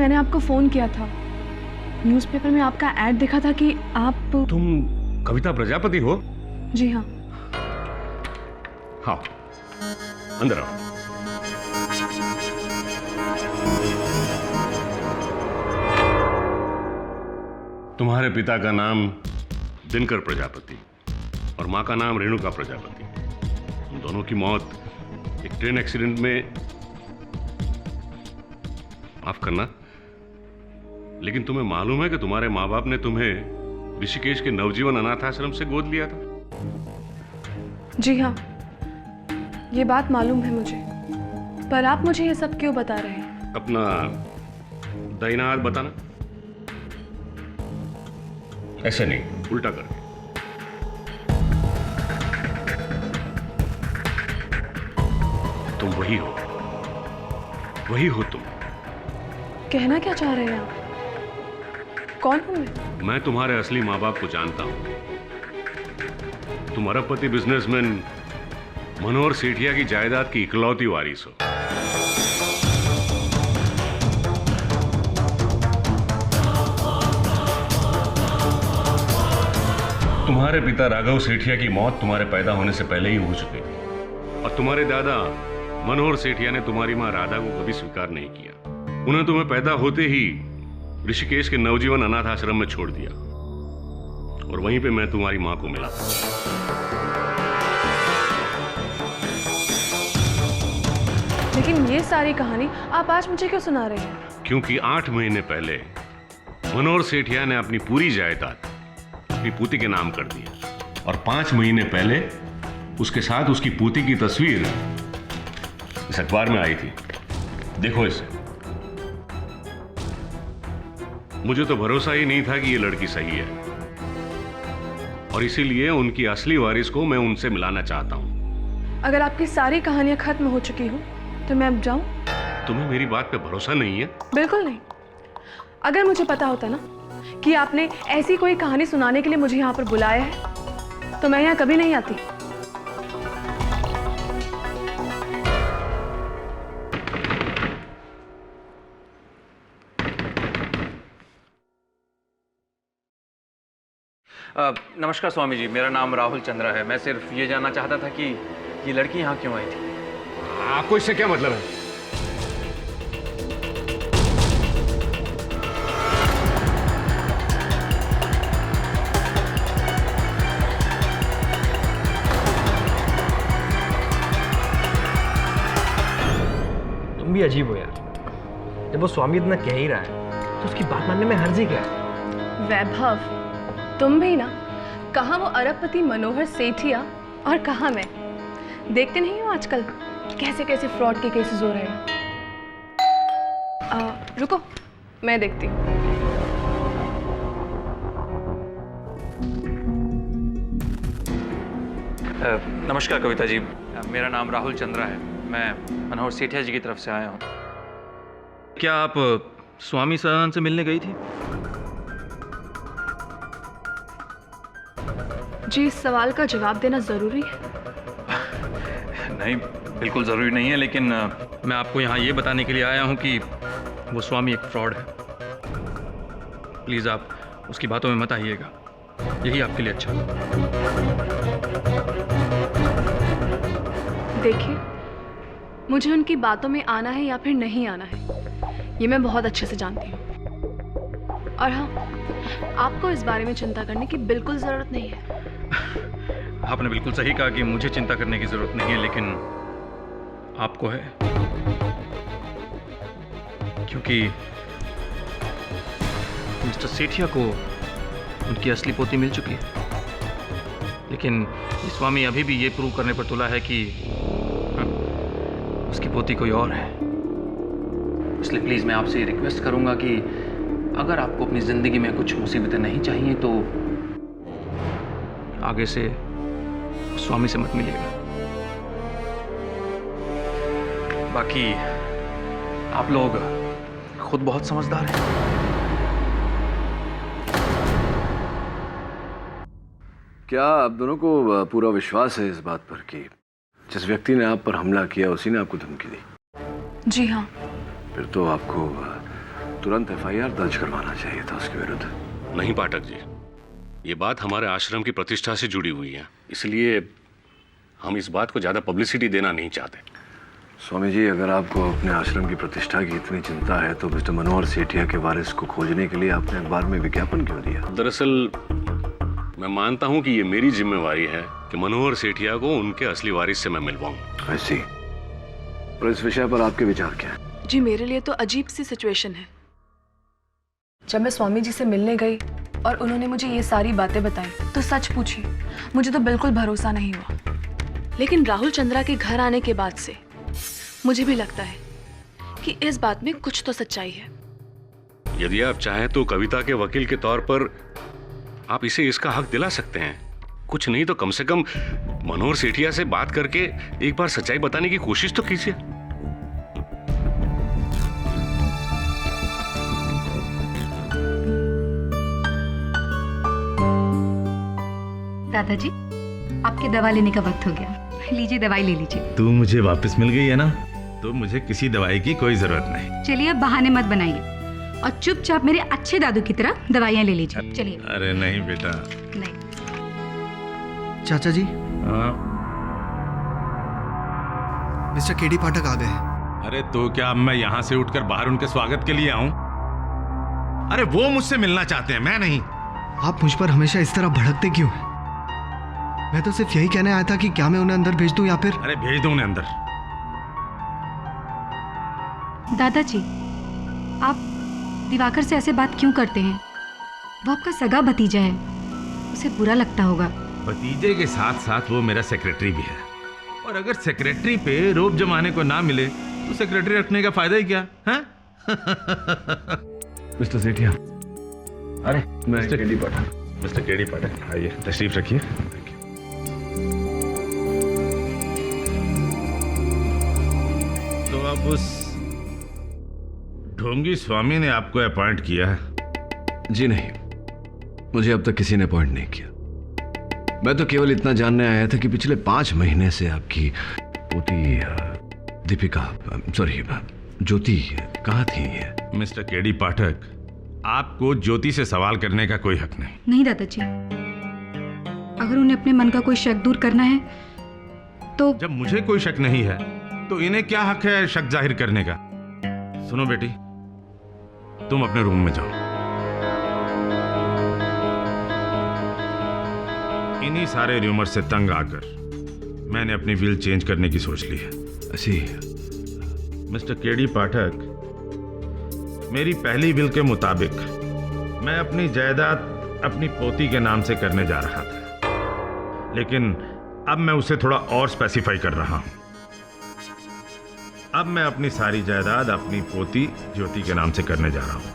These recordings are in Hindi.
मैंने आपको फ़ोन किया था। न्यूज़पेपर में आपका ऐड देखा था कि आप... तुम कविता प्रजापति हो? जी हाँ। हाँ, अंदर आओ। तुम्हारे पिता का नाम दिनकर प्रजापति और माँ का नाम रेणुका प्रजापति। उन दोनों की मौत एक ट्रेन एक्सीडेंट में, माफ करना, लेकिन तुम्हें मालूम है कि तुम्हारे माँ बाप ने तुम्हें ऋषिकेश के नवजीवन अनाथ आश्रम से गोद लिया था? जी हाँ, ये बात मालूम है मुझे, पर आप मुझे ये सब क्यों बता रहे हैं? अपना दाहिना हाथ बताना। ऐसे नहीं, उल्टा करके। तुम वही हो, वही हो तुम। कहना क्या चाह रहे हैं आप? कौन हूं मैं? मैं तुम्हारे असली माँ बाप को जानता हूं। तुम अरबपति बिजनेसमैन मनोहर सेठिया की जायदाद की इकलौती वारिस हो। तुम्हारे पिता राघव सेठिया की मौत तुम्हारे पैदा होने से पहले ही हो चुकी थी और तुम्हारे दादा मनोहर सेठिया ने तुम्हारी मां राधा को कभी स्वीकार नहीं किया। उन्हें तुम्हें पैदा होते ही ऋषिकेश के नवजीवन अनाथ आश्रम में छोड़ दिया और वहीं पे मैं तुम्हारी मां को मिला। लेकिन ये सारी कहानी आप आज मुझे क्यों सुना रहे हैं? क्योंकि 8 महीने पहले मनोहर सेठिया ने अपनी पूरी जायदाद अपनी पोती के नाम कर दिया और 5 महीने पहले उसके साथ उसकी पोती की तस्वीर इस अखबार में आई थी। देखो इसे। मुझे तो भरोसा ही नहीं था कि ये लड़की सही है और इसीलिए उनकी असली वारिस को मैं उनसे मिलाना चाहता हूं। अगर आपकी सारी कहानियां खत्म हो चुकी हो तो मैं अब जाऊं? तुम्हें मेरी बात पे भरोसा नहीं है? बिल्कुल नहीं। अगर मुझे पता होता ना कि आपने ऐसी कोई कहानी सुनाने के लिए मुझे यहाँ पर बुलाया है तो मैं यहाँ कभी नहीं आती। नमस्कार स्वामी जी, मेरा नाम राहुल चंद्रा है। मैं सिर्फ ये जानना चाहता था कि ये लड़की यहाँ क्यों आई थी। आपको इससे क्या मतलब है? तुम भी अजीब हो यार। जब वो स्वामी इतना कह ही रहा है तो उसकी बात मानने में हर्ज ही क्या है? वैभव, तुम भी ना, कहाँ वो अरबपति मनोहर सेठिया और कहाँ मैं। देखते नहीं हो आजकल कैसे कैसे फ्रॉड के केसेस हो रहे हैं। रुको, मैं देखती हूँ। नमस्कार कविता जी, मेरा नाम राहुल चंद्रा है। मैं मनोहर सेठिया जी की तरफ से आया हूँ। क्या आप स्वामी सदानंद से मिलने गई थी? जी, इस सवाल का जवाब देना जरूरी है? नहीं, बिल्कुल ज़रूरी नहीं है, लेकिन मैं आपको यहाँ ये बताने के लिए आया हूँ कि वो स्वामी एक फ्रॉड है। प्लीज़ आप उसकी बातों में मत आइएगा, यही आपके लिए अच्छा होगा। देखिए, मुझे उनकी बातों में आना है या फिर नहीं आना है, ये मैं बहुत अच्छे से जानती हूँ। और हाँ, आपको इस बारे में चिंता करने की बिल्कुल ज़रूरत नहीं है। आपने बिल्कुल सही कहा कि मुझे चिंता करने की ज़रूरत नहीं है, लेकिन आपको है, क्योंकि मिस्टर सेठिया को उनकी असली पोती मिल चुकी है। लेकिन स्वामी अभी भी ये प्रूव करने पर तुला है कि उसकी पोती कोई और है। इसलिए प्लीज़ मैं आपसे रिक्वेस्ट करूंगा कि अगर आपको अपनी ज़िंदगी में कुछ मुसीबतें नहीं चाहिए तो आगे से स्वामी से मत मिलिएगा। बाकी आप लोग खुद बहुत समझदार हैं। क्या आप दोनों को पूरा विश्वास है इस बात पर कि जिस व्यक्ति ने आप पर हमला किया उसी ने आपको धमकी दी? जी हाँ। फिर तो आपको तुरंत एफआईआर दर्ज करवाना चाहिए था उसके विरुद्ध। नहीं पाठक जी, ये बात हमारे आश्रम की प्रतिष्ठा से जुड़ी हुई है, इसलिए हम इस बात को ज़्यादा पब्लिसिटी देना नहीं चाहते। स्वामी जी, अगर आपको अपने आश्रम की प्रतिष्ठा की इतनी चिंता है तो मिस्टर मनोहर सेठिया के वारिस को खोजने के लिए आपने अखबार में विज्ञापन क्यों दिया? दरअसल मैं मानता हूँ कि ये मेरी जिम्मेवारी है कि मनोहर सेठिया को उनके असली वारिस से मैं मिलवाऊं। ऐसी, और इस विषय पर आपके विचार क्या है? जी, मेरे लिए तो अजीब सी सिचुएशन है। जब मैं स्वामी जी से मिलने गई और उन्होंने मुझे ये सारी बातें बताई तो सच पूछी मुझे तो बिल्कुल भरोसा नहीं हुआ। लेकिन राहुल चंद्रा के घर आने के बाद से मुझे भी लगता है कि इस बात में कुछ तो सच्चाई है। यदि आप चाहें तो कविता के वकील के तौर पर आप इसे इसका हक दिला सकते हैं। कुछ नहीं तो कम से कम मनोहर सेठिया से बात करके एक बार सच्चाई बताने की कोशिश तो कीजिए। दादाजी, आपके दवा लेने का वक्त हो गया। लीजिए, दवाई ले लीजिए। तू मुझे वापस मिल गई है ना, तो मुझे किसी दवाई की कोई जरूरत नहीं। चलिए, अब बहाने मत बनाइए और चुपचाप मेरे अच्छे दादू की तरह दवाइयाँ ले लीजिए। चलिए। अरे नहीं बेटा। नहीं। चाचा जी, हाँ? मिस्टर केडी पाठक आ गए। अरे तो क्या अब मैं यहाँ से उठकर बाहर उनके स्वागत के लिए आऊं? अरे वो मुझसे मिलना चाहते हैं, मैं नहीं। आप मुझ पर हमेशा इस तरह भड़कते क्यों हैं? मैं तो सिर्फ यही कहने आया था कि क्या मैं उन्हें अंदर भेज दूं या फिर... अरे भेज दो उन्हें अंदर। दादाजी, आप दिवाकर से ऐसे बात क्यों करते हैं? वो आपका सगा भतीजा है, उसे बुरा लगता होगा। भतीजे के साथ साथ वो मेरा सेक्रेटरी भी है, और अगर सेक्रेटरी पे रोब जमाने को ना मिले तो सेक्रेटरी रखने का फायदा ही क्या है? मिस्टर सेठिया, अरे मिस्टर केडी पाठक। मिस्टर केडी पाठक, आइए तशरीफ रखिए। तो अब उस ढोंगी स्वामी ने आपको अपॉइंट किया है? जी नहीं, मुझे अब तक किसी ने अपॉइंट नहीं किया। मैं तो केवल इतना जानने आया था कि पिछले 5 महीने से आपकी पोती दीपिका, सॉरी ज्योति कहाँ थी? मिस्टर केडी पाठक, आपको ज्योति से सवाल करने का कोई हक नहीं। नहीं दादाजी, अगर उन्हें अपने मन का कोई शक दूर करना है तो... जब मुझे कोई शक नहीं है तो इन्हें क्या हक है शक जाहिर करने का? सुनो बेटी, तुम अपने रूम में जाओ। इन्हीं सारे र्यूमर से तंग आकर मैंने अपनी विल चेंज करने की सोच ली है। ऐसी? मिस्टर केडी पाठक, मेरी पहली विल के मुताबिक मैं अपनी जायदाद अपनी पोती के नाम से करने जा रहा था, लेकिन अब मैं उसे थोड़ा और स्पेसिफाई कर रहा हूं। अब मैं अपनी सारी जायदाद अपनी पोती ज्योति के नाम से करने जा रहा हूं,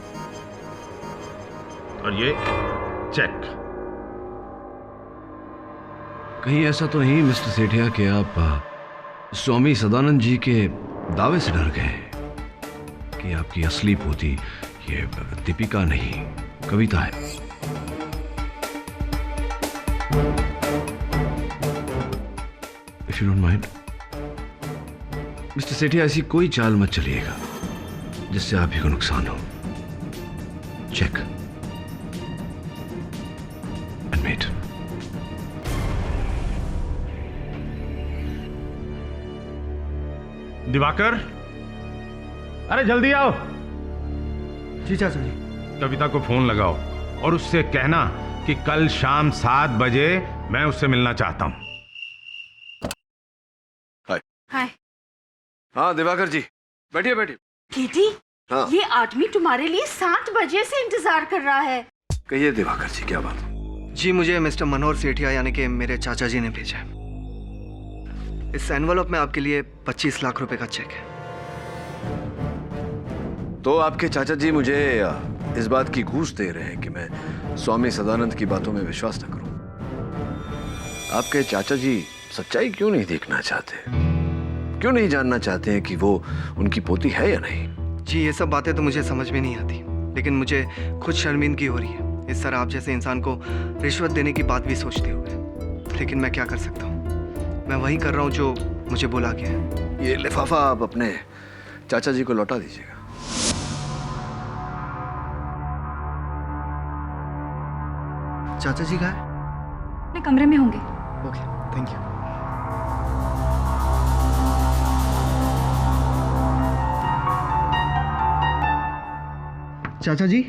और ये चेक। कहीं ऐसा तो नहीं मिस्टर सेठिया कि आप स्वामी सदानंद जी के दावे से डर गए कि आपकी असली पोती ये दीपिका नहीं कविता है? If you don't mind mister Sethia, ऐसी कोई चाल मत चलिएगा जिससे आप ही को नुकसान हो। Check and met. दिवाकर, अरे जल्दी आओ। जी चाचा जी। कविता को फोन लगाओ और उससे कहना कि कल शाम 7 बजे मैं उससे मिलना चाहता हूं। हाय। हाँ दिवाकर जी, बैठिए बैठिए। केटी, हाँ। ये आदमी तुम्हारे लिए 7 बजे से इंतजार कर रहा है। कहिए दिवाकर जी, क्या बात? जी, मुझे मिस्टर मनोहर सेठिया यानी कि मेरे चाचा जी ने भेजा है। इस एनवलप में आपके लिए 25 लाख रुपए का चेक है। तो आपके चाचा जी मुझे इस बात की घूस दे रहे हैं कि मैं स्वामी सदानंद की बातों में विश्वास न करूं। आपके चाचा जी सच्चाई क्यों नहीं देखना चाहते? क्यों नहीं जानना चाहते हैं कि वो उनकी पोती है या नहीं? जी, ये सब बातें तो मुझे समझ में नहीं आती, लेकिन मुझे खुद शर्मिंदगी हो रही है इस तरह आप जैसे इंसान को रिश्वत देने की बात भी सोचते हुए। लेकिन मैं क्या कर सकता हूँ, मैं वही कर रहा हूँ जो मुझे बोला गया है। ये लिफाफा आप अपने चाचा जी को लौटा दीजिएगा। चाचा जी कहाँ है? अपने कमरे में होंगे। Okay, thank you. चाचा जी,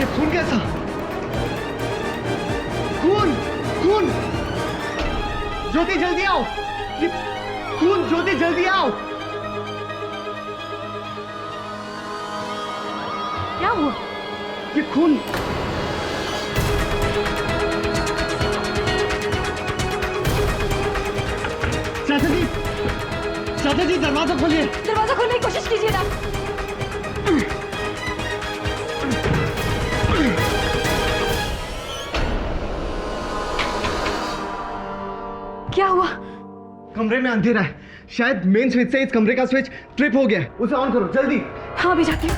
ये खून कैसा? खून, खून! ज्योति जल्दी आओ! ये खून, ज्योति जल्दी आओ! क्या हुआ? ये खून! चाचा जी दरवाजा खोलिए! दरवाजा खोलने की कोशिश कीजिए ना। क्या हुआ? कमरे में अंधेरा है, शायद मेन स्विच से इस कमरे का स्विच ट्रिप हो गया है। उसे ऑन करो जल्दी। हाँ, अभी जाती हूँ।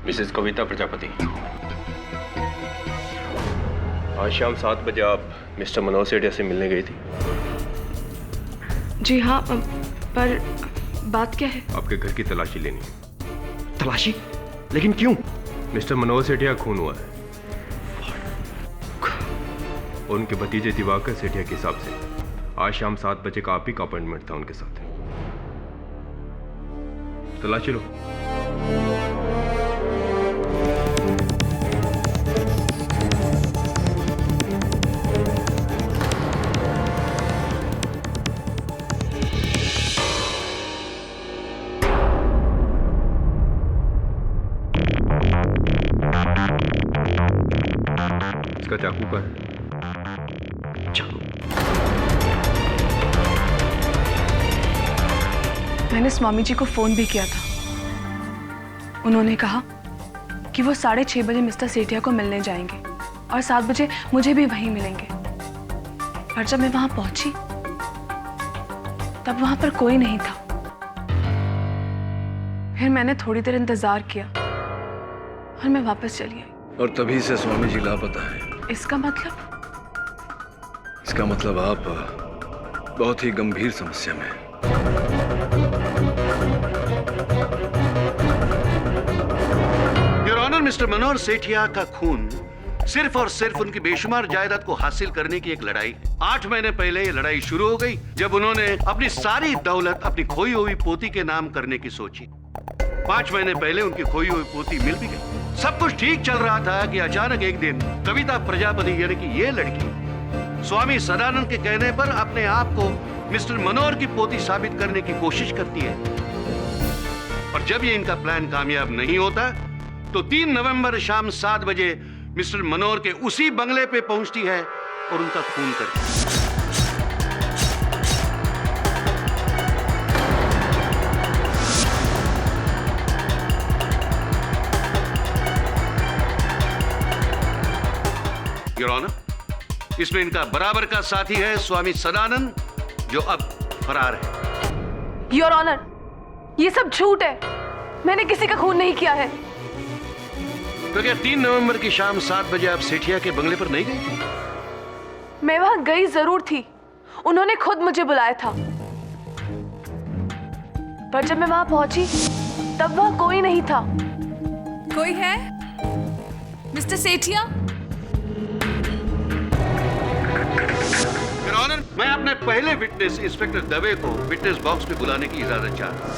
मिसेस कविता प्रजापति, आज शाम 7 बजे आप मिस्टर मनोहर सेठिया से मिलने गई थी। जी हाँ, पर बात क्या है? आपके घर की तलाशी लेनी है। तलाशी? लेकिन क्यों? मिस्टर मनोहर सेठिया खून हुआ है और उनके भतीजे दिवाकर सेठिया के हिसाब से आज शाम 7 बजे का आप ही का अपॉइंटमेंट था उनके साथ। तलाशी लो। इसका चाकू का है। चाकू? मैंने स्वामी जी को फोन भी किया था। उन्होंने कहा कि वो 6:30 बजे मिस्टर सेठिया को मिलने जाएंगे और 7 बजे मुझे भी वहीं मिलेंगे। पर जब मैं वहां पहुंची तब वहां पर कोई नहीं था। फिर मैंने थोड़ी देर इंतजार किया और मैं वापस चली आई। और तभी से स्वामी जी लापता है। इसका मतलब? इसका मतलब आप बहुत ही गंभीर समस्या में हैं। योर ऑनर, मिस्टर मनोहर सेठिया का खून सिर्फ और सिर्फ उनकी बेशुमार जायदाद को हासिल करने की एक लड़ाई है। 8 महीने पहले ये लड़ाई शुरू हो गई जब उन्होंने अपनी सारी दौलत अपनी खोई हुई पोती के नाम करने की सोची। 5 महीने पहले उनकी खोई हुई पोती मिल भी गई। सब कुछ ठीक चल रहा था कि अचानक एक दिन कविता प्रजापति यानी कि ये लड़की स्वामी सदानंद के कहने पर अपने आप को मिस्टर मनोहर की पोती साबित करने की कोशिश करती है। और जब ये इनका प्लान कामयाब नहीं होता तो 3 नवंबर शाम 7 बजे मिस्टर मनोहर के उसी बंगले पे पहुंचती है और उनका खून करती है। योर ऑनर, इसमें इनका बराबर का साथी है स्वामी सदानंद, जो अब फरार है। योर ऑनर, ये सब झूठ है। मैंने किसी का खून नहीं किया है। तो क्या 3 नवंबर की शाम 7 बजे आप सेठिया के बंगले पर नहीं गई थी? मैं वहां गई जरूर थी। उन्होंने खुद मुझे बुलाया था। पर जब मैं वहां पहुंची तब वहां कोई नहीं था। कोई है? मिस्टर सेठिया? योर ऑनर, मैं अपने पहले विटनेस इंस्पेक्टर दवे को विटनेस बॉक्स में बुलाने की इजाजत चाहता हूं।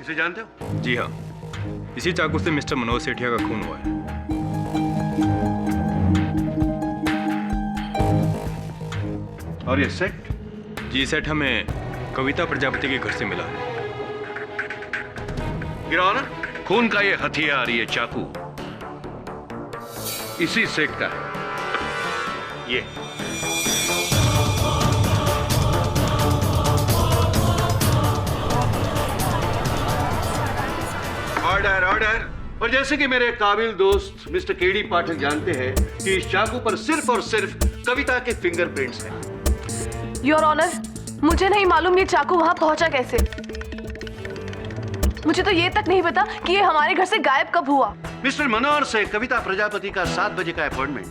इसे जानते हो? जी हाँ, इसी चाकू से मिस्टर मनोहर सेठिया का खून हुआ है। और ये सेट? जी, सेट हमें कविता प्रजापति के घर से मिला है। योर ऑनर, खून का ये हथियार, ये चाकू इसी सेट का है। ये ऑर्डर। और जैसे कि मेरे काबिल दोस्त मिस्टर केडी पाठक जानते हैं कि इस चाकू पर सिर्फ और सिर्फ कविता के फिंगरप्रिंट्स हैं। योर ऑनर, मुझे नहीं मालूम ये चाकू वहां पहुंचा कैसे। मुझे तो ये तक नहीं पता कि ये हमारे घर से गायब कब हुआ। मिस्टर मनोहर से कविता प्रजापति का 7 बजे का अपॉइंटमेंट,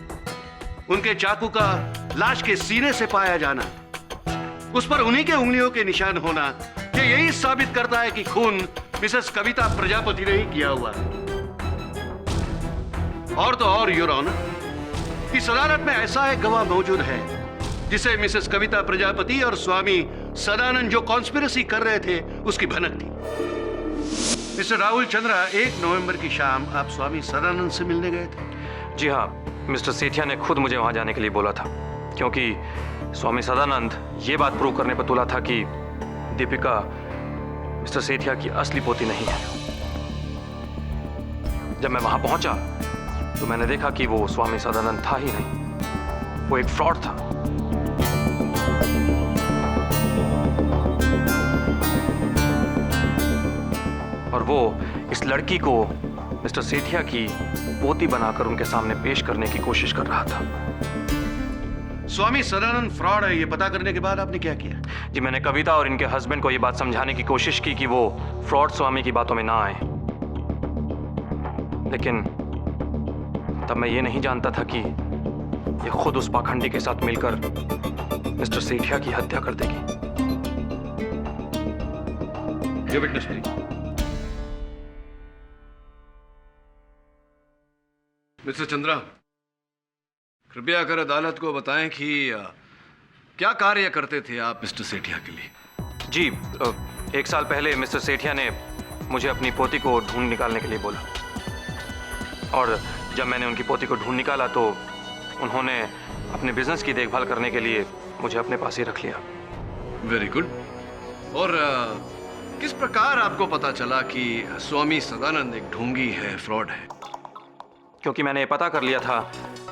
उनके चाकू का लाश के सीने से पाया जाना, उस पर उन्हीं के उंगलियों के निशान होना, ये यही साबित करता है कि खून मिसेस कविता प्रजापति ने ही किया हुआ है। और तो और योर ऑनर, इस अदालत में ऐसा एक गवाह मौजूद है जिसे मिसेस कविता प्रजापति और स्वामी सदानंद जो कॉन्स्पिरेसी कर रहे थे उसकी भनक थी। मिस्टर राहुल चंद्रा, 1 नवंबर की शाम आप स्वामी सदानंद से मिलने गए थे। जी हाँ, मिस्टर सेठिया ने खुद मुझे वहाँ जाने के लिए बोला था, क्योंकि स्वामी सदानंद ये बात प्रूव करने पर तुला था कि दीपिका मिस्टर सेठिया की असली पोती नहीं है। जब मैं वहाँ पहुँचा तो मैंने देखा कि वो स्वामी सदानंद था ही नहीं, वो एक फ्रॉड था। और वो इस लड़की को मिस्टर सेठिया की पोती बनाकर उनके सामने पेश करने की कोशिश कर रहा था। स्वामी सदानंद फ्रॉड है, ये पता करने के बाद आपने क्या किया? जी, मैंने कविता और इनके हस्बैंड को ये बात समझाने की कोशिश की कि वो फ्रॉड स्वामी की बातों में ना आए, लेकिन तब मैं ये नहीं जानता था कि ये खुद उस पाखंडी के साथ मिलकर मिस्टर सेठिया की हत्या कर देगी। ये विटनेस प्लीज। मिस्टर चंद्रा, कृपया कर अदालत को बताएं कि क्या कार्य करते थे आप मिस्टर सेठिया के लिए? जी, 1 साल पहले मिस्टर सेठिया ने मुझे अपनी पोती को ढूंढ निकालने के लिए बोला, और जब मैंने उनकी पोती को ढूंढ निकाला तो उन्होंने अपने बिजनेस की देखभाल करने के लिए मुझे अपने पास ही रख लिया। Very good. और किस प्रकार आपको पता चला कि स्वामी सदानंद एक ढोंगी है, फ्रॉड है? क्योंकि मैंने ये पता कर लिया था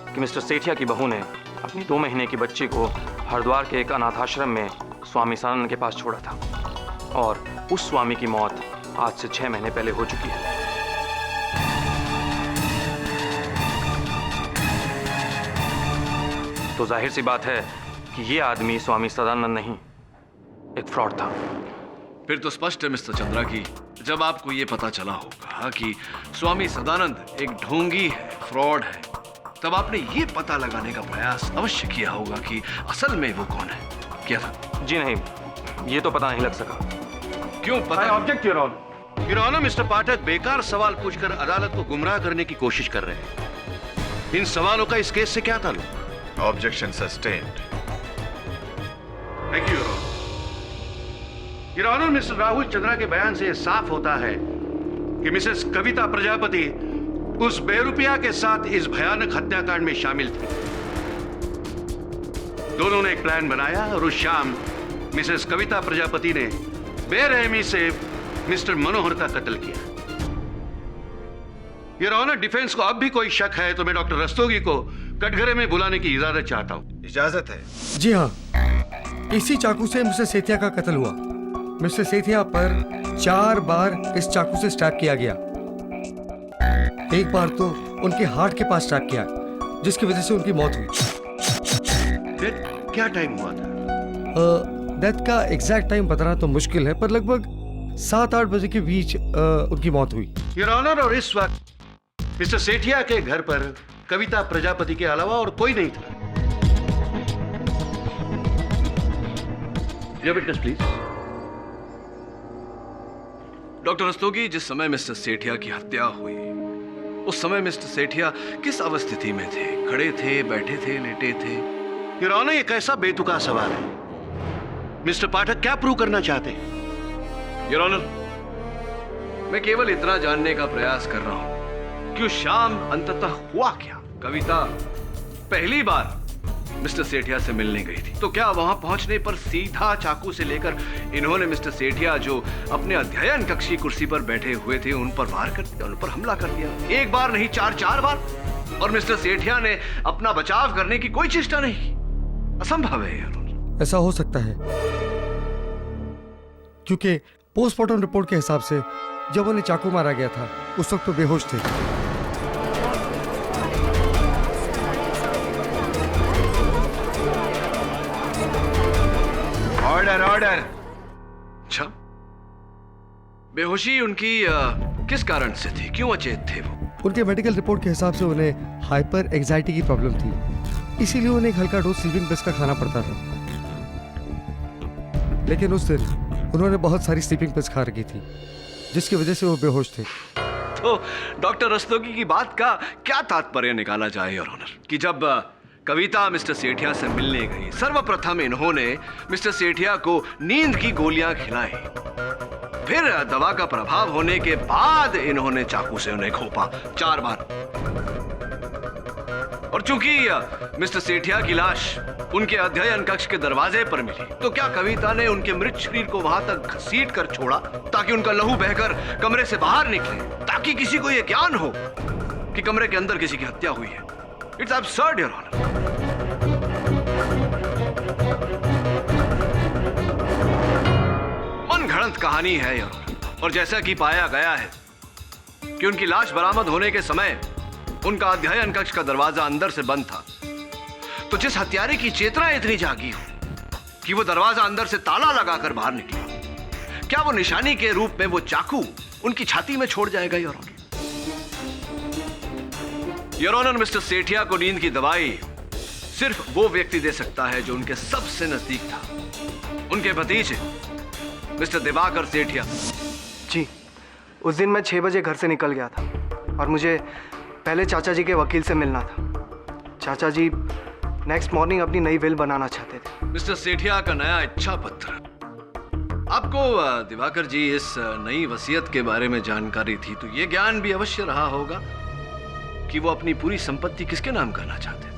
कि मिस्टर सेठिया की बहू ने अपनी 2 महीने की बच्ची को हरिद्वार के एक अनाथाश्रम में स्वामी सदानंद के पास छोड़ा था, और उस स्वामी की मौत आज से 6 महीने पहले हो चुकी है। तो जाहिर सी बात है कि ये आदमी स्वामी सदानंद नहीं, एक फ्रॉड था। फिर तो स्पष्ट है मिस्टर चंद्रा कि जब आपको ये पता चला होगा कि स्वामी सदानंद एक ढोंगी है, फ्रॉड है, तब आपने ये पता लगाने का प्रयास अवश्य किया होगा कि असल में वो कौन है। क्या था? जी नहीं, ये तो पता नहीं लग सका। क्यों पता? Object your honour. Your honour, mister Pathak बेकार सवाल पूछकर अदालत को गुमराह करने की कोशिश कर रहे हैं। इन सवालों का इस केस से क्या ताल्लुक? Objection sustained. Thank you your honour. Your honour, mister Rahul Chandra के बयान से साफ होता है कि मिसेस कविता प्रजापति उस बेरुपया के साथ इस भयानक हत्याकांड में शामिल थी। दोनों ने एक प्लान बनाया और उस शाम मिसेस कविता प्रजापति ने बेरहमी से मिस्टर मनोहर का कत्ल किया। योर ऑनर, डिफेंस को अब भी कोई शक है तो मैं डॉक्टर रस्तोगी को कटघरे में बुलाने की इजाजत चाहता हूं। इजाजत है? जी हाँ, इसी चाकू से मिस्टर सेठिया का कत्ल हुआ। मिस्टर सेठिया पर 4 बार इस चाकू से स्टैब किया गया। एक बार तो उनके हार्ट के पास स्टैब किया, जिसकी वजह से उनकी मौत हुई। डेथ क्या टाइम हुआ था? डेथ का एग्जैक्ट टाइम बताना तो मुश्किल है, पर लगभग 7-8 बजे के बीच उनकी मौत हुई। योर ऑनर, और इस वक्त मिस्टर सेठिया के घर पर कविता प्रजापति के अलावा और कोई नहीं था। Witness please. डॉक्टर रस्तोगी, जिस समय मिस्टर सेठिया की हत्या हुई उस समय मिस्टर सेठिया किस अवस्थिति में थे? खड़े थे, बैठे थे, लेटे थे? योर ऑनर, ये कैसा बेतुका सवाल है। मिस्टर पाठक क्या प्रूव करना चाहते हैं? योर ऑनर, मैं केवल इतना जानने का प्रयास कर रहा हूं कि उस शाम अंततः हुआ क्या। कविता पहली बार मिस्टर सेठिया से मिलने गई थी, तो क्या वहां पहुंचने पर सीधा चाकू से लेकर इन्होंने मिस्टर सेठिया जो अपने अध्ययन कक्ष की कुर्सी पर बैठे हुए थे उन पर वार कर दिया, उन पर हमला कर दिया? 1 बार नहीं, 4 बार। और मिस्टर सेठिया ने अपना बचाव करने की कोई चेष्टा नहीं की। असंभव है यार। ऐसा हो सकता है क्योंकि पोस्टमार्टम रिपोर्ट के हिसाब से जब उन्हें चाकू मारा गया था उस वक्त तो बेहोश थे। Order order. अच्छा, बेहोशी उनकी किस कारण से थी? क्यों अचेत थे वो? उनके मेडिकल रिपोर्ट के हिसाब से उन्हें हाइपर एंजाइटी की प्रॉब्लम थी, इसीलिए उन्हें एक हल्का डोज स्लीपिंग पिल्स का खाना पड़ता था। लेकिन उस दिन उन्होंने बहुत सारी स्लीपिंग पिल्स खा रखी थी, जिसकी वजह से वो बेहोश थे। तो डॉक्टर रस्तोगी की बात का क्या तात्पर्य निकाला जाए योर ऑनर, कि जब कविता मिस्टर सेठिया से मिलने गई, सर्वप्रथम इन्होंने मिस्टर सेठिया को नींद की गोलियां खिलाई, फिर दवा का प्रभाव होने के बाद इन्होंने चाकू से उन्हें घोंपा 4 बार। और चूंकि मिस्टर सेठिया की लाश उनके अध्ययन कक्ष के दरवाजे पर मिली, तो क्या कविता ने उनके मृत शरीर को वहां तक घसीट कर छोड़ा ताकि उनका लहू बहकर कमरे से बाहर निकले, ताकि किसी को यह ज्ञान हो कि कमरे के अंदर किसी की हत्या हुई है? It's absurd your honour. मनगढ़ंत कहानी है योर ऑनर। और जैसा कि पाया गया है कि उनकी लाश बरामद होने के समय उनका अध्ययन कक्ष का दरवाजा अंदर से बंद था, तो जिस हत्यारे की चेतना इतनी जागी हो कि वो दरवाजा अंदर से ताला लगाकर बाहर निकला, क्या वो निशानी के रूप में वो चाकू उनकी छाती में छोड़ जाएगा your honour? Your honour, mister Sethia को नींद की दवाई सिर्फ वो व्यक्ति दे सकता है जो उनके सबसे नजदीक था, उनके भतीजे मिस्टर दिवाकर सेठिया। जी, उस दिन मैं 6 बजे घर से निकल गया था और मुझे पहले चाचा जी के वकील से मिलना था। चाचा जी नेक्स्ट मॉर्निंग अपनी नई विल बनाना चाहते थे। मिस्टर सेठिया का नया इच्छा पत्र। आपको दिवाकर जी इस नई वसीयत के बारे में जानकारी थी, तो ये ज्ञान भी अवश्य रहा होगा कि वो अपनी पूरी संपत्ति किसके नाम करना चाहते थे।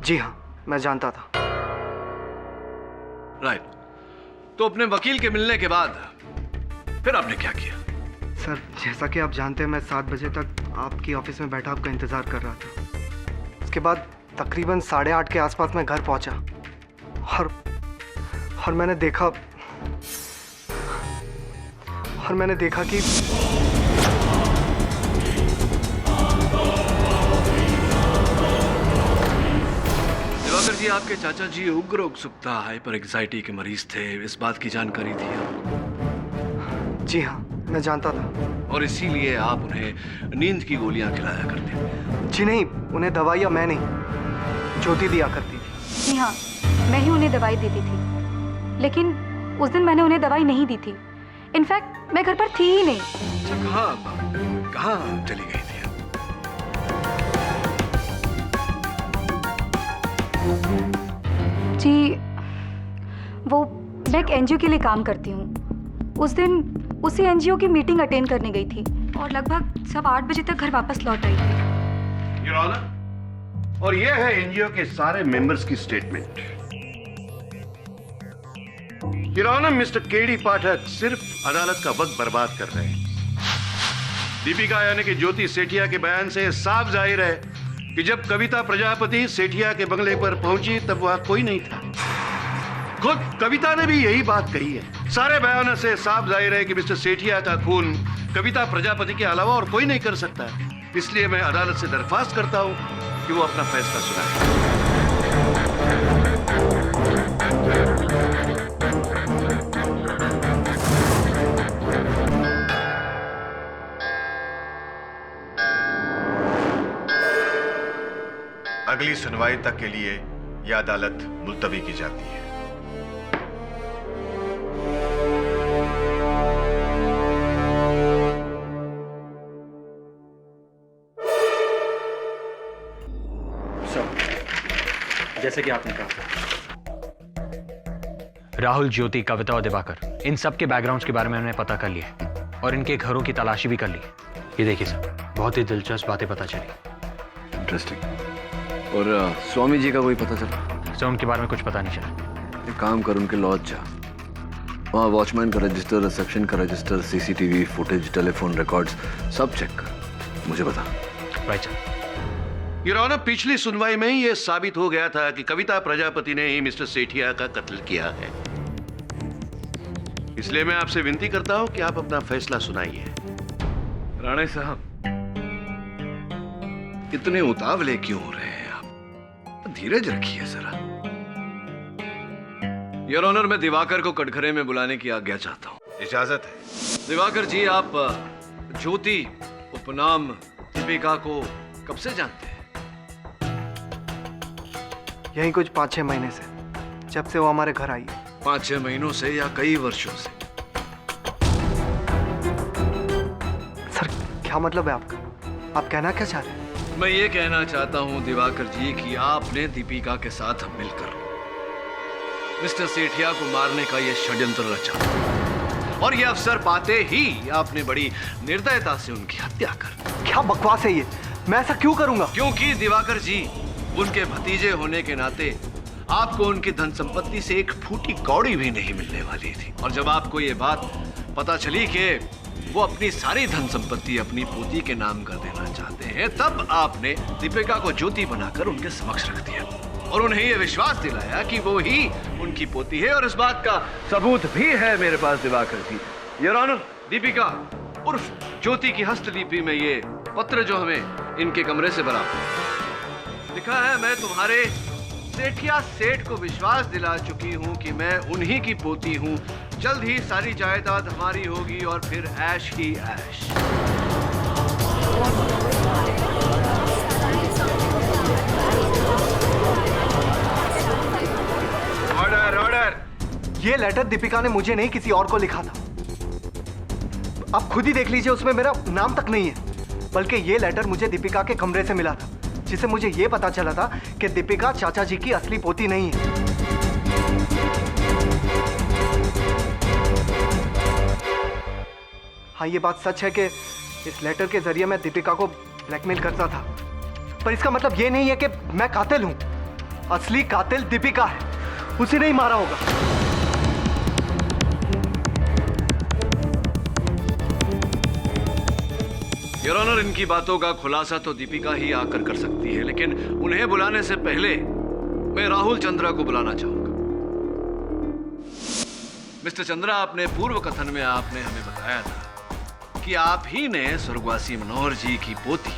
जी हाँ, मैं जानता था। राइट। तो अपने वकील के मिलने के बाद फिर आपने क्या किया? सर, जैसा कि आप जानते हैं, मैं 7 बजे तक आपकी ऑफिस में बैठा आपका इंतज़ार कर रहा था। उसके बाद तकरीबन 8:30 के आसपास मैं घर पहुंचा और मैंने देखा कि दिवाकर जी, आपके चाचा जी उग्र उत्सुकता हाइपर एंजाइटी के मरीज थे, इस बात की जानकारी थी आपको? जी हाँ, मैं जानता था। और इसीलिए आप उन्हें नींद की गोलियां खिलाया करते थे? जी नहीं, उन्हें दवाइयाँ मैं नहीं, ज्योति दिया करती थी। जी हाँ, मैं ही उन्हें दवाई देती थी, लेकिन उस दिन मैंने उन्हें दवाई नहीं दी थी। इनफैक्ट मैं घर पर थी ही नहीं। अच्छा, कहाँ चली गई थी? जी, वो मैं एक एनजीओ के लिए काम करती हूँ। उस दिन उसी एनजीओ की मीटिंग अटेंड करने गई थी और लगभग 8:15 बजे तक घर वापस लौट आई थी। योर ऑनर, और ये है एनजीओ के सारे मेंबर्स की statement. Your honour, mister KD Pathak सिर्फ अदालत का वक्त बर्बाद कर रहे हैं। दीपिका यानी कि ज्योति सेठिया के बयान से साफ जाहिर है कि जब कविता प्रजापति सेठिया के बंगले पर पहुंची तब वहां कोई नहीं था। खुद कविता ने भी यही बात कही है। सारे बयानों से साफ जाहिर है कि मिस्टर सेठिया का खून कविता प्रजापति के अलावा और कोई नहीं कर सकता है। इसलिए मैं अदालत से दरख्वास्त करता हूं कि वो अपना फैसला सुनाए। अगली सुनवाई तक के लिए यह अदालत मुलतवी की जाती है। जैसे कि आपने कहा, राहुल, ज्योति, कविता और दिवाकर, इन सब के बैकग्राउंड्स के बारे में हमने पता कर लिया और इनके घरों की तलाशी भी कर ली। ये देखिए सर, बहुत ही दिलचस्प बातें पता चली। इंटरेस्टिंग। और स्वामी जी का कोई पता चला? सर, उनके बारे में कुछ पता नहीं चला। एक काम कर, उनके लॉज जा, वहाँ वॉचमैन का रजिस्टर, रिसेप्शन का register, CCTV footage, telephone records सब चेक कर, मुझे बता। Right sir. योर ऑनर, पिछली सुनवाई में ही यह साबित हो गया था कि कविता प्रजापति ने ही मिस्टर सेठिया का कत्ल किया है। इसलिए मैं आपसे विनती करता हूं कि आप अपना फैसला सुनाइए। राणे साहब, इतने उतावले क्यों हो रहे हैं आप? धीरज रखिए जरा। योर ऑनर, मैं दिवाकर को कटघरे में बुलाने की आज्ञा चाहता हूँ। इजाजत है। दिवाकर जी, आप ज्योति उपनाम दीपिका को कब से जानते हैं? यही कुछ 5-6 महीने से, जब से वो हमारे घर आई है। 5-6 महीनों से या कई वर्षों से? सर, क्या मतलब है आपका? आप कहना क्या चाह रहे हैं? मैं ये कहना चाहता हूँ दिवाकर जी कि आपने दीपिका के साथ मिलकर मिस्टर सेठिया को मारने का ये षड्यंत्र रचा, और ये अवसर पाते ही आपने बड़ी निर्दयता से उनकी हत्या कर। क्या बकवास है ये? मैं ऐसा क्यों करूंगा? क्योंकि दिवाकर जी, उनके भतीजे होने के नाते आपको उनकी धन संपत्ति से एक फूटी कौड़ी भी नहीं मिलने वाली थी। और जब आपको ये बात पता चली कि वो अपनी सारी धन संपत्ति अपनी पोती के नाम कर देना चाहते हैं, तब आपने दीपिका को ज्योति बनाकर उनके समक्ष रख दिया और उन्हें ये विश्वास दिलाया कि वो ही उनकी पोती है। और इस बात का सबूत भी है मेरे पास दिवाकर जी। योर ऑनर, दीपिका उर्फ ज्योति की हस्तलिपि में ये पत्र जो हमें इनके कमरे से बरामद लिखा है, मैं तुम्हारे सेठिया सेठ को विश्वास दिला चुकी हूँ कि मैं उन्हीं की पोती हूँ। जल्द ही सारी जायदाद हमारी होगी और फिर ऐश ही ऐश। Order, order. ये लेटर दीपिका ने मुझे नहीं, किसी और को लिखा था। आप खुद ही देख लीजिए, उसमें मेरा नाम तक नहीं है। बल्कि ये लेटर मुझे दीपिका के कमरे से मिला था, जिससे मुझे ये पता चला था कि दीपिका चाचा जी की असली पोती नहीं है। हाँ, ये बात सच है कि इस लेटर के जरिए मैं दीपिका को ब्लैकमेल करता था, पर इसका मतलब ये नहीं है कि मैं कातिल हूं। असली कातिल दीपिका है, उसे नहीं मारा होगा। योर ऑनर, इनकी बातों का खुलासा तो दीपिका ही आकर कर सकती है, लेकिन उन्हें बुलाने से पहले मैं राहुल चंद्रा को बुलाना चाहूंगा। मिस्टर चंद्रा, अपने पूर्व कथन में आपने हमें बताया था कि आप ही ने स्वर्गवासी मनोहर जी की पोती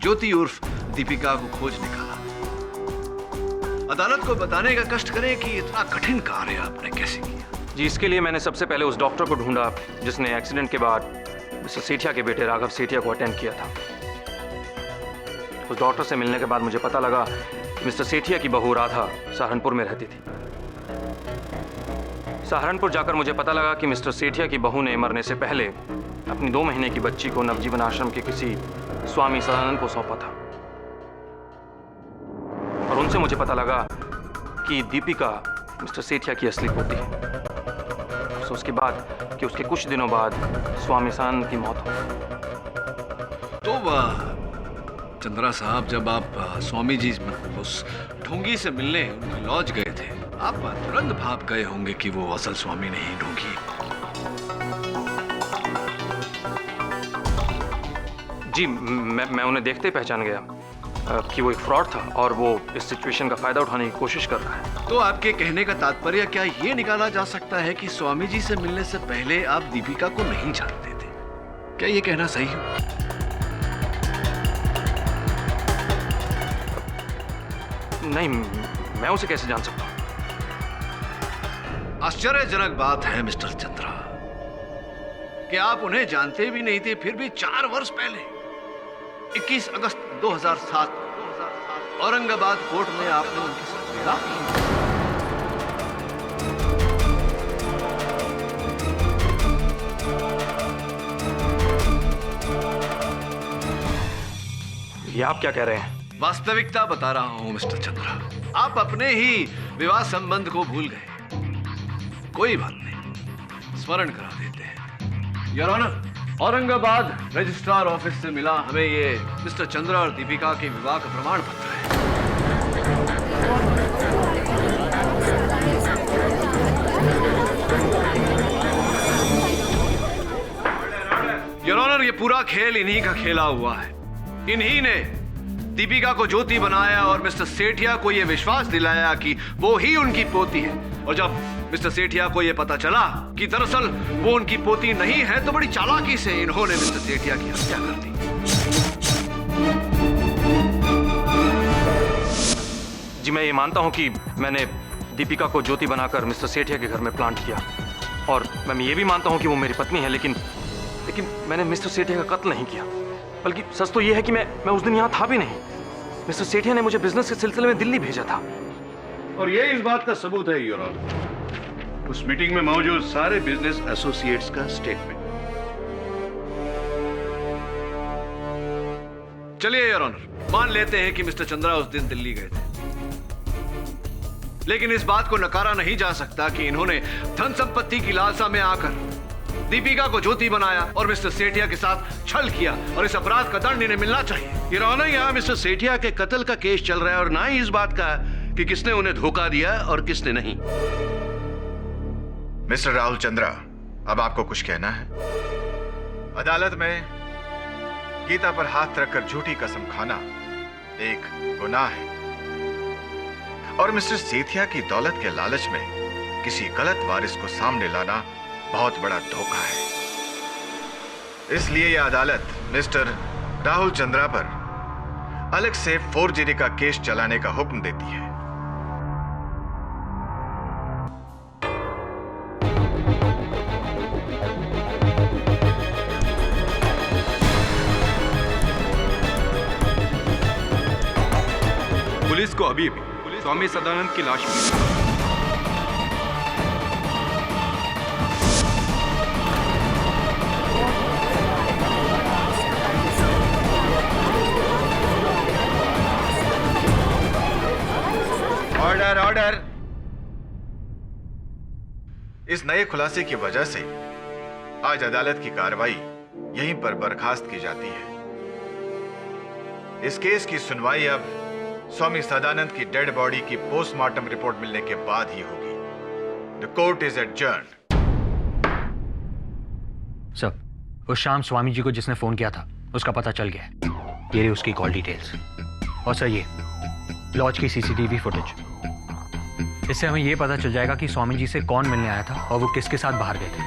ज्योति उर्फ दीपिका को खोज निकाला। अदालत को बताने का कष्ट करें कि इतना कठिन कार्य आपने कैसे किया। जी, इसके लिए मैंने सबसे पहले उस डॉक्टर को ढूंढा जिसने एक्सीडेंट के बाद मिस्टर सेठिया के बेटे राघव सेठिया को अटेंड किया था। उस डॉक्टर से मिलने के बाद मुझे पता लगा कि मिस्टर सेठिया की बहू राधा सहारनपुर में रहती थी। सहारनपुर जाकर मुझे पता लगा कि मिस्टर सेठिया की बहू ने मरने से पहले अपनी 2 महीने की बच्ची को नवजीवन आश्रम के किसी स्वामी सदानंद को सौंपा था। और उनसे मुझे पता लगा कि दीपिका मिस्टर सेठिया की असली पोती है। तो उसके बाद कि उसके कुछ दिनों बाद स्वामी सदानंद की मौत हो। तो चंद्रा साहब, जब आप स्वामी जी उस ढोंगी से मिलने उनकी लॉज गए थे, आप तुरंत भाप गए होंगे कि वो असल स्वामी नहीं ढोंगी। जी, मैं उन्हें देखते ही पहचान गया कि वो एक फ्रॉड था और वो इस सिचुएशन का फायदा उठाने की कोशिश कर रहा है। तो आपके कहने का तात्पर्य क्या ये निकाला जा सकता है कि स्वामी जी से मिलने से पहले आप दीपिका को नहीं जानते थे? क्या ये कहना सही है? नहीं, मैं उसे कैसे जान सकता हूँ? आश्चर्यजनक बात है मिस्टर चंद्रा कि आप उन्हें जानते भी नहीं थे, फिर भी 4 वर्ष पहले 21 अगस्त 2007 औरंगाबाद कोर्ट में आपने उनके साथ विवाह किया। ये आप क्या कह रहे हैं? वास्तविकता बता रहा हूं मिस्टर चंद्रा। आप अपने ही विवाह संबंध को भूल गए। कोई बात नहीं, स्मरण करा देते हैं। Your honour, Aurangabad registrar office से मिला हमें ये मिस्टर चंद्रा और दीपिका के विवाह का प्रमाण पत्र है। योर ऑनर, ये पूरा खेल इन्हीं का खेला हुआ है। इन्हीं ने दीपिका को ज्योति बनाया और मिस्टर सेठिया को यह विश्वास दिलाया कि वो ही उनकी पोती है। और जब मिस्टर सेठिया को यह पता चला कि दरअसल वो उनकी पोती नहीं है, तो बड़ी चालाकी से इन्होंने मिस्टर सेठिया की हत्या कर दी। जी मैं ये मानता हूं कि मैंने दीपिका को ज्योति बनाकर मिस्टर सेठिया के घर में प्लांट किया, और मैं ये भी मानता हूं कि वो मेरी पत्नी है, लेकिन मैंने मिस्टर सेठिया का कत्ल नहीं किया। बल्कि सच तो ये है कि मैं उस दिन यहां था भी नहीं। मिस्टर सेठिया ने मुझे बिजनेस के सिलसिले में दिल्ली भेजा था। और ये इस बात का सबूत है योर ऑनर, उस मीटिंग में मौजूद सारे बिजनेस एसोसिएट्स का स्टेटमेंट। चलिए योर ऑनर, मान लेते हैं कि मिस्टर चंद्रा उस दिन दिल्ली गए थे, लेकिन इस बात को नकारा नहीं जा सकता कि इन्होंने धन संपत्ति की लालसा में आकर दीपिका को ज्योति बनाया और मिस्टर सेठिया के साथ छल किया, और इस अपराध का दंड इन्हें मिलना चाहिए। योर ऑनर, यहाँ मिस्टर सेठिया के कत्ल का केस चल रहा है, और ना ही इस बात का कि किसने उन्हें धोखा दिया और किसने नहीं। मिस्टर राहुल चंद्रा, अब आपको कुछ कहना है? अदालत में गीता पर हाथ रखकर झूठी कसम खाना एक गुनाह है, और मिस्टर सेठिया की दौलत के लालच में किसी गलत वारिस को सामने लाना बहुत बड़ा धोखा है। इसलिए यह अदालत मिस्टर राहुल चंद्रा पर अलग से फोर्जरी का केस चलाने का हुक्म देती है। पुलिस को अभी स्वामी सदानंद की लाश मिली। Order order. इस नए खुलासे की वजह से आज अदालत की कार्रवाई यहीं पर बर्खास्त की जाती है। इस केस की सुनवाई अब स्वामी सदानंद की डेड बॉडी की पोस्टमार्टम रिपोर्ट मिलने के बाद ही होगी। The court is adjourned. Sir, उस शाम स्वामी जी को जिसने फोन किया था उसका पता चल गया है। ये रही उसकी कॉल डिटेल्स, और सर ये लॉज की सीसीटीवी फुटेज। इससे हमें ये पता चल जाएगा कि स्वामी जी से कौन मिलने आया था और वो किसके साथ बाहर गए थे।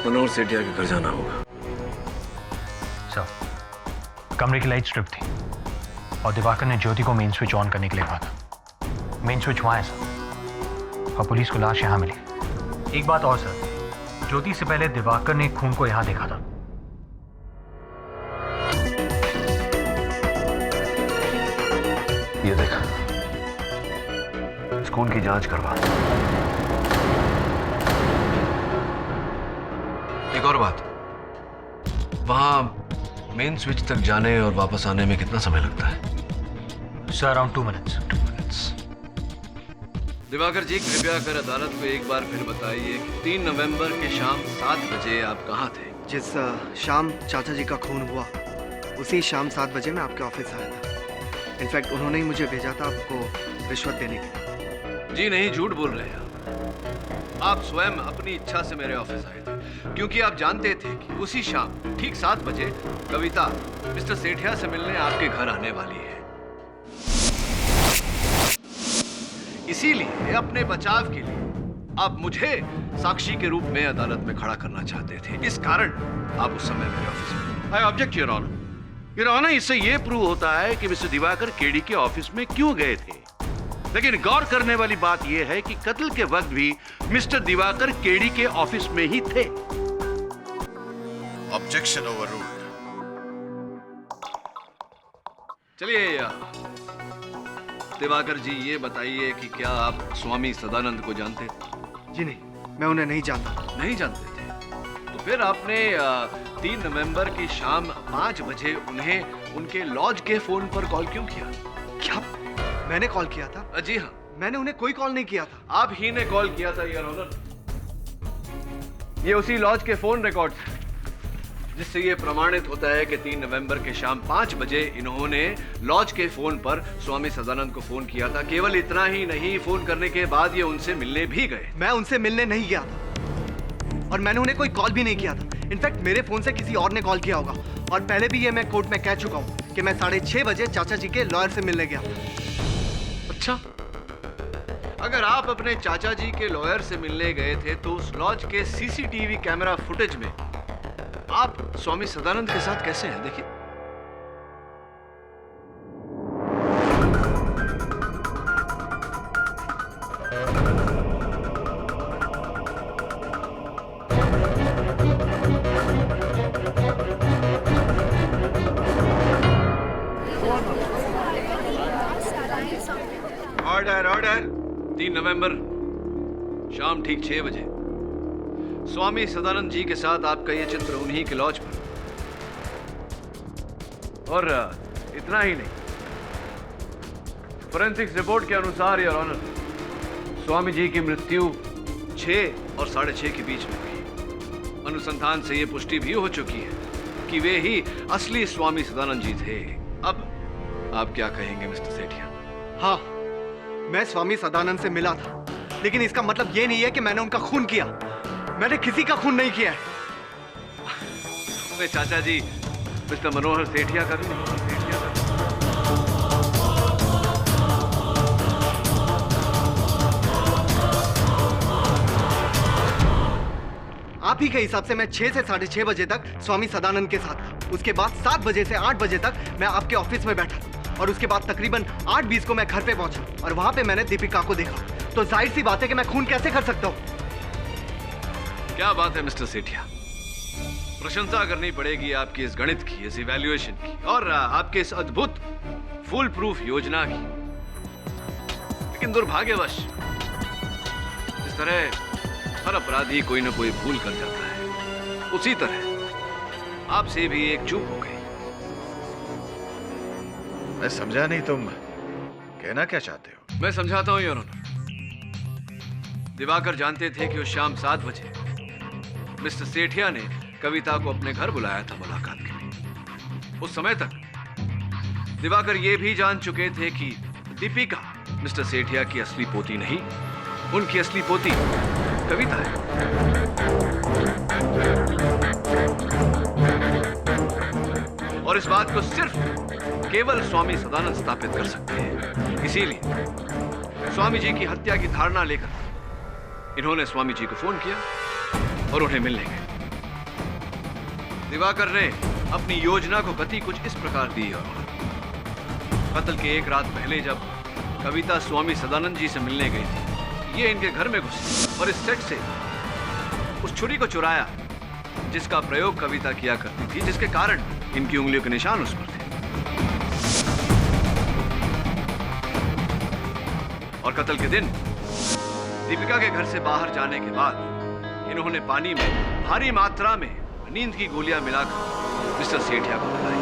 मनोहर सेठिया के घर जाना होगा। सर, कमरे की लाइट स्ट्रिप थी और दिवाकर ने ज्योति को मेन स्विच ऑन करने के लिए कहा था। मेन स्विच वहां है सर, और पुलिस को लाश यहां मिली। एक बात और सर, ज्योति से पहले दिवाकर ने खून को यहां देखा था। ये देख, इस खून की जांच करवा। एक और बात, वहां मेन स्विच तक जाने और वापस आने में कितना समय लगता है? Sir, around 2 minutes. Diwakar ji, कृपया कर अदालत को एक बार फिर बताइए कि 3 नवंबर के शाम 7 बजे आप कहाँ थे? जिस शाम चाचा जी का खून हुआ, उसी शाम 7 बजे मैं आपके ऑफिस आया था। इनफैक्ट उन्होंने ही मुझे भेजा था आपको रिश्वत देने के लिए। जी नहीं, झूठ बोल रहे हैं आप स्वयं अपनी इच्छा से मेरे ऑफिस आए थे, क्योंकि आप जानते थे कि उसी शाम ठीक 7 बजे कविता मिस्टर सेठिया से मिलने आपके घर आने वाली है। इसीलिए अपने बचाव के लिए आप मुझे साक्षी के रूप में अदालत में खड़ा करना चाहते थे। इस कारण आप उस समय मेरे ऑफिस में। I object your honour. Your honour, इससे यह प्रूव होता है कि मिस्टर दिवाकर केडी के ऑफिस में क्यों गए थे। लेकिन गौर करने वाली बात यह है कि कत्ल के वक्त भी मिस्टर दिवाकर केडी के ऑफिस में ही थे। Objection overruled. चलिए दिवाकर जी, ये बताइए कि क्या आप स्वामी सदानंद को जानते थे? जी नहीं, मैं उन्हें नहीं जानता। नहीं जानते थे? तो फिर आपने 3 नवंबर की शाम 5 बजे उन्हें उनके लॉज के फोन पर कॉल क्यों किया? क्या मैंने कॉल किया था? जी हाँ, मैंने उन्हें कोई कॉल नहीं किया था। आप ही ने कॉल किया था योर ऑनर। ये उसी लॉज के फोन रिकॉर्ड है जिससे ये प्रमाणित होता है कि 3 नवंबर के शाम 5 बजे इन्होंने लॉज के फोन पर स्वामी सदानंद को फोन किया था। केवल इतना ही नहीं, फोन करने के बाद ये उनसे मिलने भी गए। मैं उनसे मिलने नहीं गया था और मैंने उन्हें कोई कॉल भी नहीं किया था। इनफैक्ट मेरे फोन से किसी और ने कॉल किया होगा, और पहले भी ये मैं कोर्ट में कह चुका हूँ कि मैं 6:30 बजे चाचा जी के लॉयर से मिलने गया। अच्छा, अगर आप अपने चाचा जी के लॉयर से मिलने गए थे तो उस लॉज के सीसीटीवी कैमरा फुटेज में आप स्वामी सदानंद के साथ कैसे हैं? देखिए। Order order. 3 नवंबर शाम ठीक 6 बजे स्वामी सदानंद जी के साथ आपका ये चित्र उन्हीं के लॉज पर। और इतना ही नहीं, फोरेंसिक्स रिपोर्ट के अनुसार योर ऑनर, स्वामी जी की मृत्यु 6 और 6:30 के बीच में हुई। अनुसंधान से ये पुष्टि भी हो चुकी है कि वे ही असली स्वामी सदानंद जी थे। अब आप क्या कहेंगे मिस्टर सेठिया? हाँ, मैं स्वामी सदानंद से मिला था, लेकिन इसका मतलब ये नहीं है कि मैंने उनका खून किया। मैंने किसी का खून नहीं किया है। मैं चाचा जी मिस्टर मनोहर सेठिया का भी नहीं। आप ही के हिसाब से मैं 6 से 6:30 बजे तक स्वामी सदानंद के साथ था। उसके बाद 7 बजे से 8 बजे तक मैं आपके ऑफिस में बैठा, और उसके बाद तकरीबन 8:20 को मैं घर पे पहुंचा, और वहां पे मैंने दीपिका को देखा। तो जाहिर सी बात है कि मैं खून कैसे कर सकता हूं? क्या बात है मिस्टर सेठिया, प्रशंसा करनी पड़ेगी आपकी इस गणित की, इस इवैल्यूएशन की, और आपके इस अद्भुत फुल प्रूफ योजना की। लेकिन दुर्भाग्यवश इस तरह हर अपराधी कोई ना कोई भूल कर जाता है। उसी तरह आपसे भी एक चूक हो गई। मैं समझा नहीं, तुम कहना क्या चाहते हो? मैं समझाता हूं योर ऑनर। दिवाकर जानते थे कि उस शाम 7 बजे मिस्टर सेठिया ने कविता को अपने घर बुलाया था मुलाकात के लिए। उस समय तक दिवाकर ये भी जान चुके थे कि दीपिका मिस्टर सेठिया की असली पोती नहीं, उनकी असली पोती कविता है। और इस बात को सिर्फ केवल स्वामी सदानंद स्थापित कर सकते हैं। इसीलिए स्वामी जी की हत्या की धारणा लेकर इन्होंने स्वामी जी को फोन किया और उन्हें मिलने गए। दिवाकर ने अपनी योजना को गति कुछ इस प्रकार दी और कत्ल के एक रात पहले जब कविता स्वामी सदानंद जी से मिलने गई थी, ये इनके घर में घुसी और इस सेट से उस छुरी को चुराया जिसका प्रयोग कविता किया करती थी, जिसके कारण इनकी उंगलियों के निशान उस पर थे। और कत्ल के दिन दीपिका के घर से बाहर जाने के बाद इन्होंने पानी में भारी मात्रा में नींद की गोलियां मिलाकर मिस्टर सेठिया को पिलाई।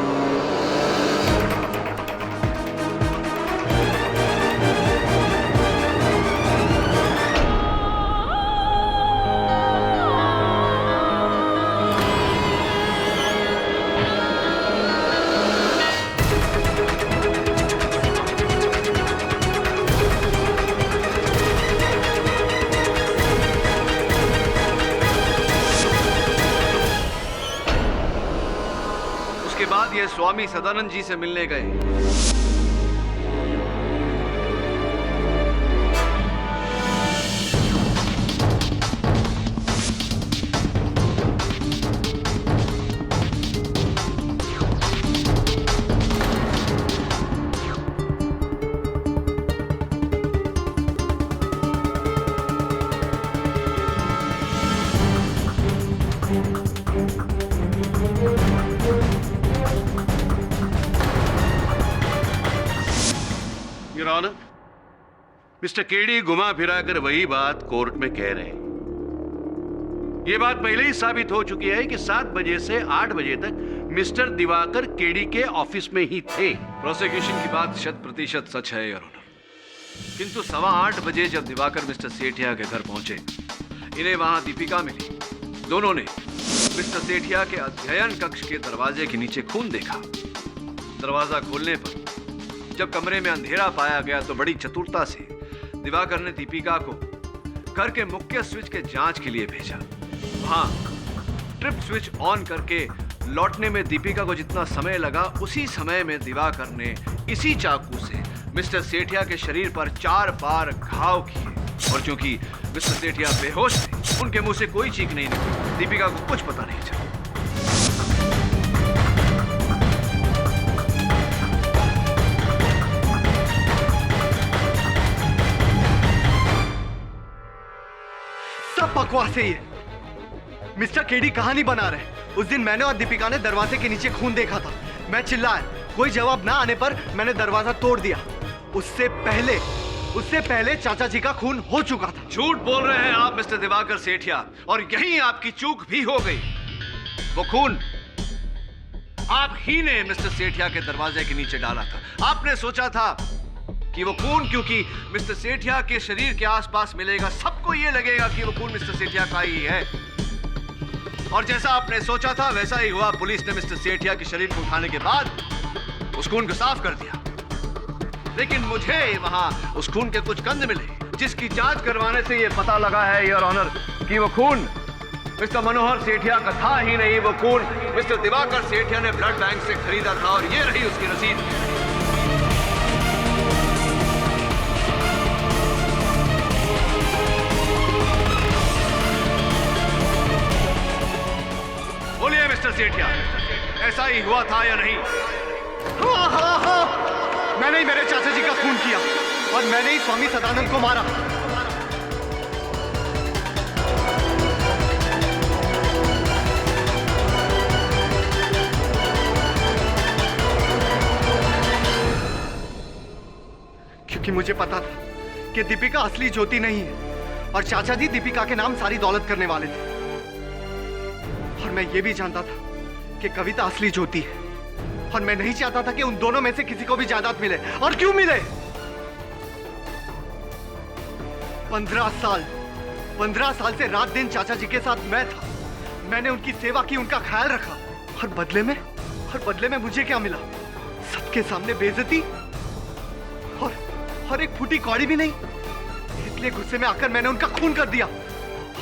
बाद ये स्वामी सदानंद जी से मिलने गए। मिस्टर केडी घुमा फिरा कर वही बात कोर्ट में कह रहे हैं। यह बात पहले ही साबित हो चुकी है कि 7 बजे से 8 बजे तक मिस्टर दिवाकर केडी के ऑफिस में ही थे। प्रोसिक्यूशन की बात 100% सच है योर ऑनर। किंतु 8:15 बजे जब दिवाकर मिस्टर सेठिया के घर पहुंचे, इन्हें वहां दीपिका मिली। दोनों ने मिस्टर सेठिया के अध्ययन कक्ष के दरवाजे के नीचे खून देखा। दरवाजा खोलने पर जब कमरे में अंधेरा पाया गया तो बड़ी चतुरता से दिवाकर ने दीपिका को घर के मुख्य स्विच के जांच के लिए भेजा। वहां ट्रिप स्विच ऑन करके लौटने में दीपिका को जितना समय लगा, उसी समय में दिवाकर ने इसी चाकू से मिस्टर सेठिया के शरीर पर 4 बार घाव किए। और क्योंकि मिस्टर सेठिया बेहोश थे, उनके मुंह से कोई चीख नहीं निकली। दीपिका को कुछ पता नहीं चला। सब बकवास है ये। मिस्टर केडी कहानी बना रहे। उस दिन मैंने और दीपिका ने दरवाजे के नीचे खून देखा था। मैं चिल्लाया, कोई जवाब ना आने पर मैंने दरवाजा तोड़ दिया। उससे पहले चाचा जी का खून हो चुका था। झूठ बोल रहे हैं आप मिस्टर दिवाकर सेठिया, और यही आपकी चूक भी हो गई। वो खून आप ही ने मिस्टर सेठिया के दरवाजे के नीचे डाला था। आपने सोचा था कि वो खून क्योंकि मिस्टर सेठिया के शरीर के आसपास मिलेगा, सबको ये लगेगा कि वो खून मिस्टर सेठिया का ही है। और जैसा आपने सोचा था वैसा ही हुआ। पुलिस ने मिस्टर सेठिया के शरीर को उठाने के बाद उस खून को साफ कर दिया। लेकिन मुझे वहां उस खून के कुछ कंद मिले, जिसकी जांच करवाने से यह पता लगा है योर ऑनर कि वो खून मिस्टर मनोहर सेठिया का था ही नहीं। वो खून मिस्टर दिवाकर सेठिया ने ब्लड बैंक से खरीदा था, और ये रही उसकी रसीद। बोलिए मिस्टर सेठिया, ऐसा ही हुआ था या नहीं? हाँ। मैंने ही मेरे चाचा जी का खून किया, और मैंने ही स्वामी सदानंद को मारा। क्योंकि मुझे पता था कि दीपिका असली ज्योति नहीं है, और चाचा जी दीपिका के नाम सारी दौलत करने वाले थे। और मैं ये भी जानता था कि कविता असली ज्योति है, और मैं नहीं चाहता था कि उन दोनों में से किसी को भी जायदाद मिले। और क्यों मिले? 15 साल से रात दिन चाचा जी के साथ मैं था। मैंने उनकी सेवा की, उनका ख्याल रखा, और बदले में मुझे क्या मिला? सबके सामने बेइज्जती और एक फूटी कौड़ी भी नहीं। इसलिए गुस्से में आकर मैंने उनका खून कर दिया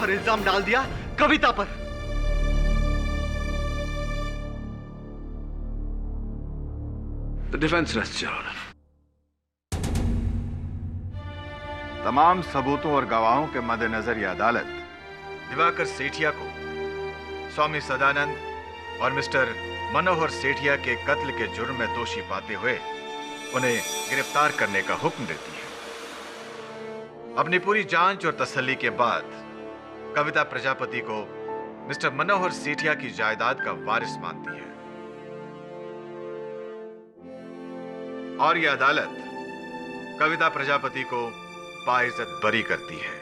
और इल्जाम डाल दिया कविता पर। The defense rests, Your Honor. तमाम सबूतों और गवाहों के मद्देनजर यह अदालत दिवाकर सेठिया को स्वामी सदानंद और मिस्टर मनोहर सेठिया के कत्ल के जुर्म में दोषी पाते हुए उन्हें गिरफ्तार करने का हुक्म देती है। अपनी पूरी जांच और तसल्ली के बाद कविता प्रजापति को मिस्टर मनोहर सेठिया की जायदाद का वारिस मानती है, और यह अदालत कविता प्रजापति को बाइज्जत बरी करती है।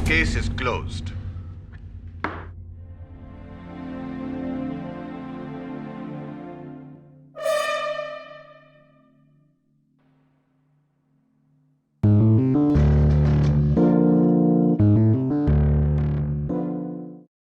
Case is closed.